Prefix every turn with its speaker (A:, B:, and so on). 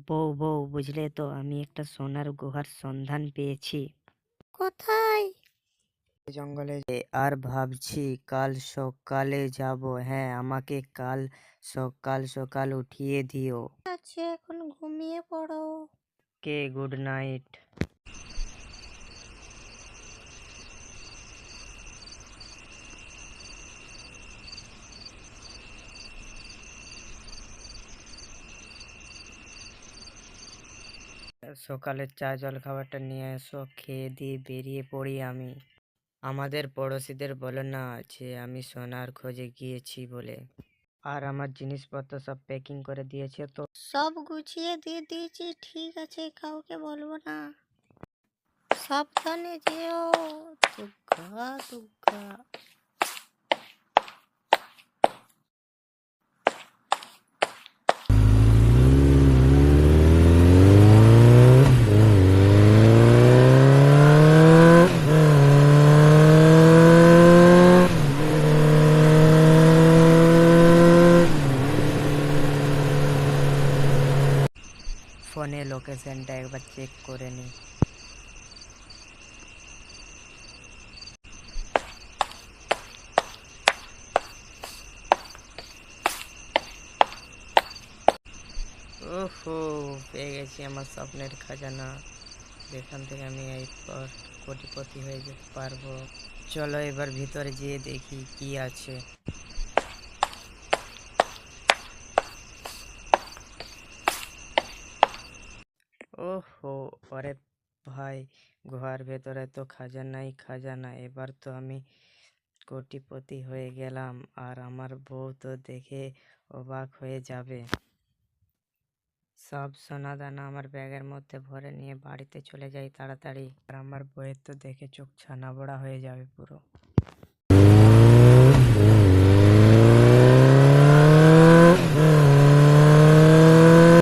A: বউ বউ, বুঝলে তো আমি একটা সোনার গুহার সন্ধান পেয়েছি
B: কোথায়?
A: জঙ্গলে। আর ভাবছি কাল সকালে যাব। হ্যাঁ, আমাকে কাল সকাল সকাল উঠিয়ে দিও।
B: আছে, এখন ঘুমিয়ে পড়ো।
A: কে গুড নাইট। সকালের চা জল খাবারটা নিয়ে এসো, খেয়ে দিয়ে বেরিয়ে পড়ি আমি। আমাদের পড়োশিদের বলো না যে আমি সোনার খোঁজে গিয়েছি বলে। আর আমার জিনিসপত্র সব প্যাকিং করে দিয়েছে তো।
B: সব গুছিয়ে দিয়ে দিয়েছি, ঠিক আছে, কাউকে বলবো না। সাবধানে যেও। দুগ্গা দুগ্গা।
A: ফোনে লোকেশনটা একবার চেক করে নি। ওহো, পেয়ে গেছি আমার স্বপ্নের খাজানা। যেখান থেকে আমি এরপর কোটিপতি হয়ে যেতে পারবো। চলো এবার ভিতরে গিয়ে দেখি কি আছে। ওহো, আরে ভাই, গুহার ভেতরে তো খাজানাই খাজানা। এবার তো আমি কোটিপতি হয়ে গেলাম, আর আমার বউ তো দেখে অবাক হয়ে যাবে। সব সোনা দানা আমার ব্যাগের মধ্যে ভরে নিয়ে বাড়িতে চলে যাই তাড়াতাড়ি। আর আমার বউয়ের তো দেখে চোখ ছানা বড়া হয়ে যাবে পুরো।